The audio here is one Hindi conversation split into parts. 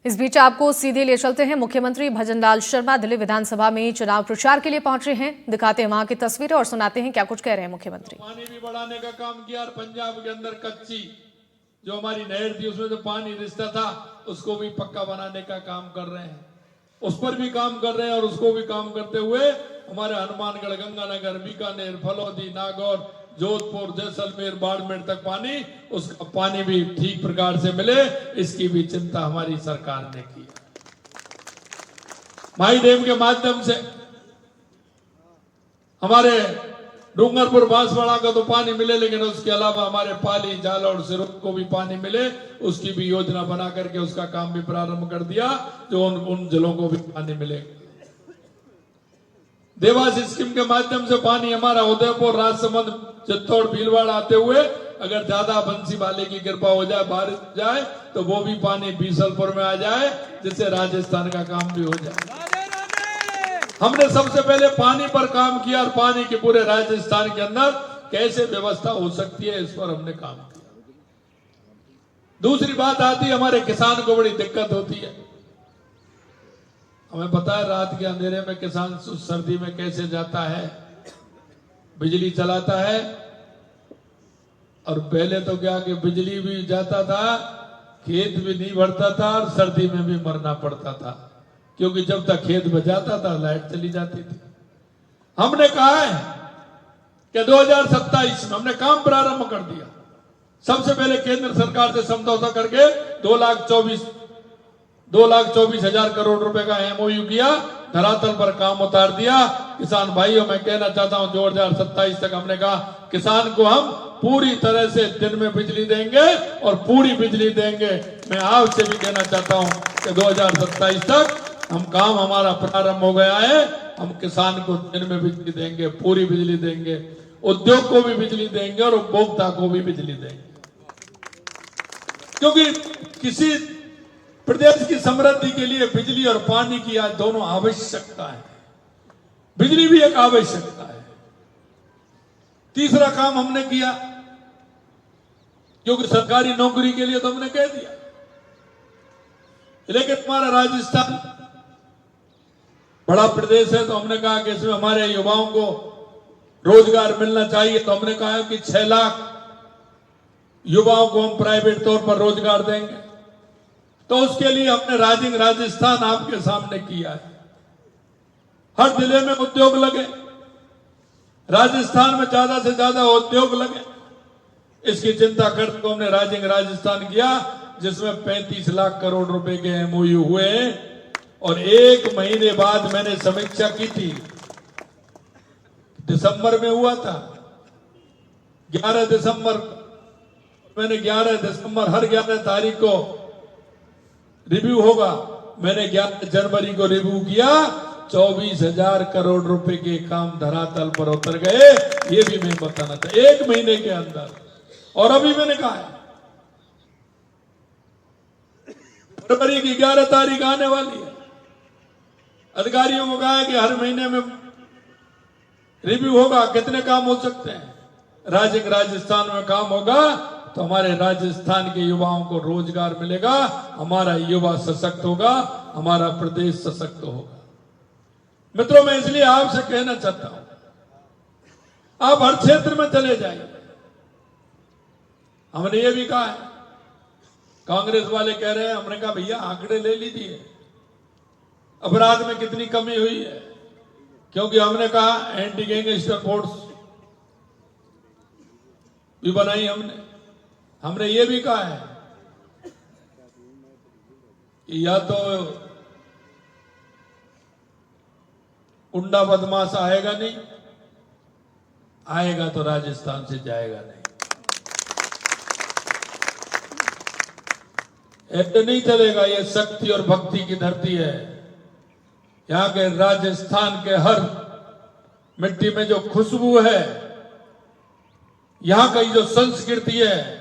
इस बीच आपको सीधे ले चलते हैं। मुख्यमंत्री भजनलाल शर्मा दिल्ली विधानसभा में चुनाव प्रचार के लिए पहुंचे हैं। दिखाते हैं वहां की तस्वीरें और सुनाते हैं क्या कुछ कह रहे हैं मुख्यमंत्री। पानी भी बढ़ाने का काम किया और पंजाब के अंदर कच्ची जो हमारी नहर थी उसमें जो पानी रिश्ता था उसको भी पक्का बनाने का काम कर रहे हैं, उस पर भी काम कर रहे हैं। और उसको भी काम करते हुए हमारे हनुमानगढ़, गंगानगर, बीकानेर, फलौदी, नागौर, जोधपुर, जैसलमेर, बाड़मेर तक पानी, उसका पानी भी ठीक प्रकार से मिले, इसकी भी चिंता हमारी सरकार ने की। माई डैम के माध्यम से हमारे डूंगरपुर, बांसवाड़ा का तो पानी मिले, लेकिन उसके अलावा हमारे पाली, जालौर, सिरोंज को भी पानी मिले, उसकी भी योजना बना करके उसका काम भी प्रारंभ कर दिया, जो उन जिलों को भी पानी मिलेगा। देवास स्कीम के माध्यम से पानी हमारा उदयपुर, राजसमंद, चित्तौड़, भीलवाड़ा आते हुए अगर ज्यादा बंसी वाले की कृपा हो जाए, बारिश हो जाए, तो वो भी पानी बीसलपुर में आ जाए, जिससे राजस्थान का काम भी हो जाए। हमने सबसे पहले पानी पर काम किया और पानी के पूरे राजस्थान के अंदर कैसे व्यवस्था हो सकती है, इस पर हमने काम किया। दूसरी बात आती है, हमारे किसान को बड़ी दिक्कत होती है। हमें पता है रात के अंधेरे में किसान सर्दी में कैसे जाता है, बिजली चलाता है। और पहले तो क्या कि बिजली भी जाता था, खेत भी नहीं भरता था और सर्दी में भी मरना पड़ता था, क्योंकि जब तक खेत बजाता था लाइट चली जाती थी। हमने कहा है कि 2027 में हमने काम प्रारंभ कर दिया। सबसे पहले केंद्र सरकार से समझौता करके 2,24,000 करोड़ रुपए का एमओयू किया, धरातल पर काम उतार दिया। किसान भाइयों, मैं कहना चाहता हूं 2027 तक हमने कहा किसान को हम पूरी तरह से दिन में बिजली देंगे और पूरी बिजली देंगे। मैं आपसे भी कहना चाहता हूं कि 2027 तक हम काम हमारा प्रारंभ हो गया है। हम किसान को दिन में बिजली देंगे, पूरी बिजली देंगे, उद्योग को भी बिजली देंगे और उपभोक्ता को भी बिजली देंगे। क्योंकि किसी प्रदेश की समृद्धि के लिए बिजली और पानी की आज दोनों आवश्यकता है। बिजली भी एक आवश्यकता है। तीसरा काम हमने किया, क्योंकि सरकारी नौकरी के लिए तो हमने कह दिया, लेकिन हमारा राजस्थान बड़ा प्रदेश है, तो हमने कहा कि इसमें हमारे युवाओं को रोजगार मिलना चाहिए। तो हमने कहा कि 6 लाख युवाओं को हम प्राइवेट तौर पर रोजगार देंगे। तो उसके लिए हमने राइजिंग राजस्थान आपके सामने किया है। हर जिले में उद्योग लगे, राजस्थान में ज्यादा से ज्यादा उद्योग लगे, इसकी चिंता करते हुए हमने राइजिंग राजस्थान किया, जिसमें 35 लाख करोड़ रुपए के एमओयू हुए। और 1 महीने बाद मैंने समीक्षा की थी, दिसंबर में हुआ था, 11 दिसंबर। मैंने 11 दिसंबर, हर 11 तारीख को रिव्यू होगा, मैंने 11 जनवरी को रिव्यू किया। 24,000 करोड़ रुपए के काम धरातल पर उतर गए, ये भी मैं बताना था 1 महीने के अंदर। और अभी मैंने कहा है फरवरी की 11 तारीख आने वाली है, अधिकारियों को कहा है कि हर महीने में रिव्यू होगा, कितने काम हो सकते हैं। राजस्थान में काम होगा तो हमारे राजस्थान के युवाओं को रोजगार मिलेगा, हमारा युवा सशक्त होगा, हमारा प्रदेश सशक्त होगा। मित्रों, मैं इसलिए आपसे कहना चाहता हूं, आप हर क्षेत्र में चले जाइए। हमने ये भी कहा है, कांग्रेस वाले कह रहे हैं, हमने कहा भैया आंकड़े ले लीजिए, अपराध में कितनी कमी हुई है। क्योंकि हमने कहा एंटी गैंगस्टर फोर्स भी बनाई हमने ये भी कहा है कि या तो गुंडा बदमाश आएगा नहीं, आएगा तो राजस्थान से जाएगा नहीं। ऐसे नहीं चलेगा, ये शक्ति और भक्ति की धरती है। यहाँ के राजस्थान के हर मिट्टी में जो खुशबू है, यहाँ की जो संस्कृति है,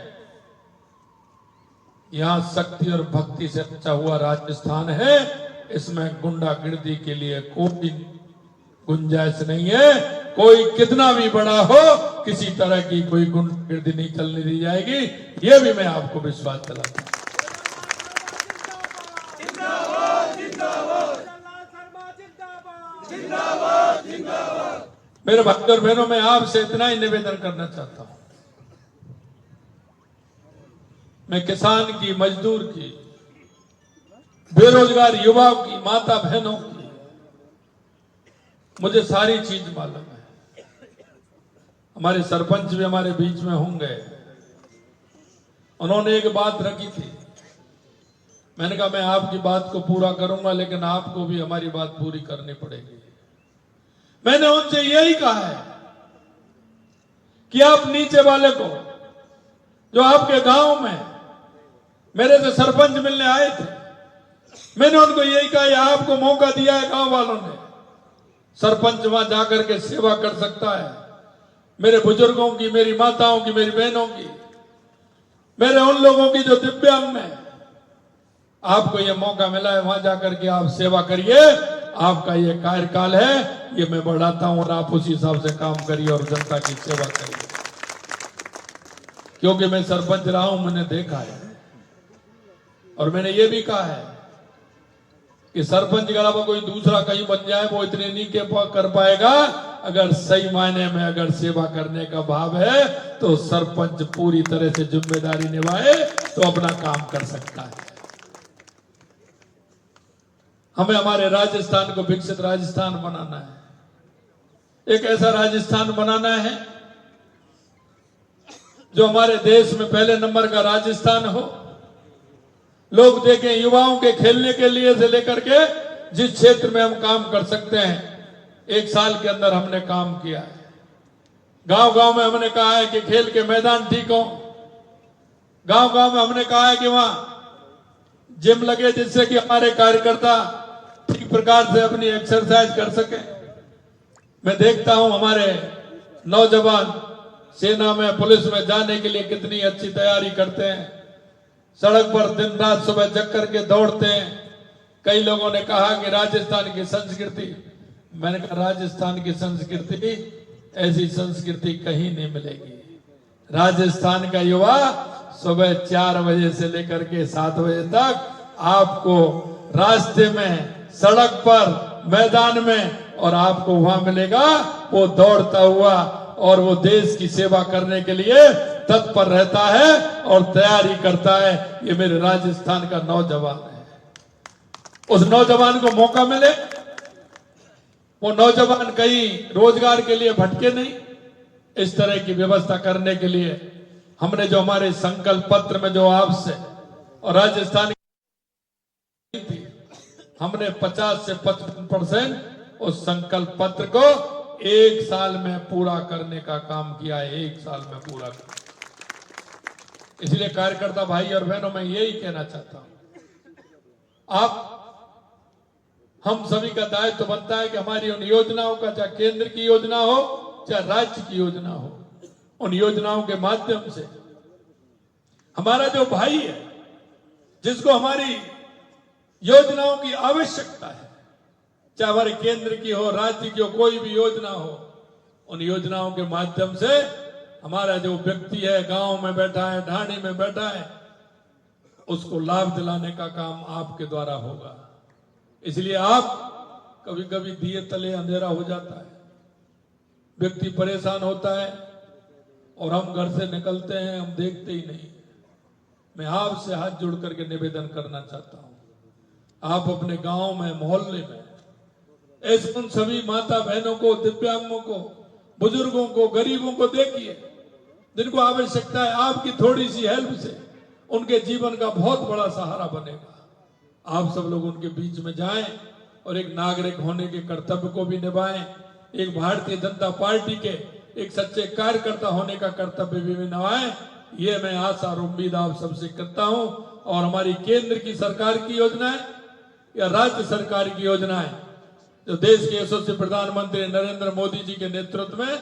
यहाँ शक्ति और भक्ति से अच्छा हुआ राजस्थान है। इसमें गुंडागिर्दी के लिए कोई गुंजाइश नहीं है। कोई कितना भी बड़ा हो, किसी तरह की कोई गुंडागिर्दी नहीं चलने दी जाएगी, ये भी मैं आपको विश्वास दिलाता हूं। मेरे भाई और बहनों, मैं आपसे इतना ही निवेदन करना चाहता हूं। मैं किसान की, मजदूर की, बेरोजगार युवाओं की, माता बहनों की, मुझे सारी चीज मालूम है। हमारे सरपंच भी हमारे बीच में होंगे। उन्होंने एक बात रखी थी, मैंने कहा मैं आपकी बात को पूरा करूंगा, लेकिन आपको भी हमारी बात पूरी करनी पड़ेगी। मैंने उनसे यही कहा है कि आप नीचे वाले को, जो आपके गांव में मेरे से सरपंच मिलने आए थे, मैंने उनको यही कहा, आपको मौका दिया है गांव वालों ने, सरपंच वहां जाकर के सेवा कर सकता है। मेरे बुजुर्गों की, मेरी माताओं की, मेरी बहनों की, मेरे उन लोगों की जो दिव्यांग हैं, आपको यह मौका मिला है, वहां जाकर के आप सेवा करिए। आपका ये कार्यकाल है, ये मैं बढ़ाता हूं और आप उसी हिसाब से काम करिए और जनता की सेवा करिए। क्योंकि मैं सरपंच रहा हूं, मैंने देखा है, और मैंने ये भी कहा है कि सरपंच के अलावा कोई दूसरा कहीं बन जाए, वो इतने नहीं कर पाएगा। अगर सही मायने में अगर सेवा करने का भाव है, तो सरपंच पूरी तरह से जिम्मेदारी निभाए तो अपना काम कर सकता है। हमें हमारे राजस्थान को विकसित राजस्थान बनाना है। एक ऐसा राजस्थान बनाना है जो हमारे देश में पहले नंबर का राजस्थान हो। लोग देखें, युवाओं के खेलने के लिए से लेकर के जिस क्षेत्र में हम काम कर सकते हैं, 1 साल के अंदर हमने काम किया है। गांव गांव में हमने कहा है कि खेल के मैदान ठीक हो। गांव गांव में हमने कहा है कि वहां जिम लगे, जिससे कि हमारे कार्यकर्ता ठीक प्रकार से अपनी एक्सरसाइज कर सके। मैं देखता हूं हमारे नौजवान सेना में, पुलिस में जाने के लिए कितनी अच्छी तैयारी करते हैं। सड़क पर दिन रात सुबह जग करके दौड़ते हैं। कई लोगों ने कहा कि राजस्थान की संस्कृति, मैंने कहा राजस्थान की संस्कृति, ऐसी संस्कृति कहीं नहीं मिलेगी। राजस्थान का युवा सुबह 4 बजे से लेकर के 7 बजे तक आपको रास्ते में, सड़क पर, मैदान में, और आपको वहां मिलेगा वो दौड़ता हुआ, और वो देश की सेवा करने के लिए तत्पर रहता है और तैयारी करता है। ये मेरे राजस्थान का नौजवान है। उस नौजवान को मौका मिले, वो नौजवान कहीं रोजगार के लिए भटके नहीं। इस तरह की व्यवस्था करने के लिए हमने जो हमारे संकल्प पत्र में जो आपसे और राजस्थान थी, हमने 50 से 55% उस संकल्प पत्र को 1 साल में पूरा करने का काम किया है। 1 साल में पूरा कर। इसलिए कार्यकर्ता भाई और बहनों, मैं यही कहना चाहता हूं, हम सभी का दायित्व बनता है कि हमारी उन योजनाओं का, चाहे केंद्र की योजना हो चाहे राज्य की योजना हो, उन योजनाओं के माध्यम से हमारा जो भाई है, जिसको हमारी योजनाओं की आवश्यकता है, चाहे हमारे केंद्र की हो, राज्य की हो, कोई भी योजना हो, उन योजनाओं के माध्यम से हमारा जो व्यक्ति है, गांव में बैठा है, ढाणी में बैठा है, उसको लाभ दिलाने का काम आपके द्वारा होगा। इसलिए आप, कभी कभी दिए तले अंधेरा हो जाता है, व्यक्ति परेशान होता है और हम घर से निकलते हैं, हम देखते ही नहीं। मैं आपसे हाथ जोड़ करके निवेदन करना चाहता हूं, आप अपने गांव में, मोहल्ले में ऐसे उन सभी माता बहनों को, दिव्यांगों को, बुजुर्गों को, गरीबों को देखिए, जिनको आवश्यकता है आपकी थोड़ी सी हेल्प से उनके जीवन का बहुत बड़ा सहारा बनेगा। आप सब लोग उनके बीच में जाएं और एक नागरिक होने के कर्तव्य को भी निभाएं, एक भारतीय जनता पार्टी के एक सच्चे कार्यकर्ता होने का कर्तव्य भी निभाएं। ये मैं आशा और उम्मीद आप सबसे करता हूं। और हमारी केंद्र की सरकार की योजनाएं या राज्य सरकार की योजनाएं, जो देश के यशस्वी प्रधानमंत्री नरेंद्र मोदी जी के नेतृत्व में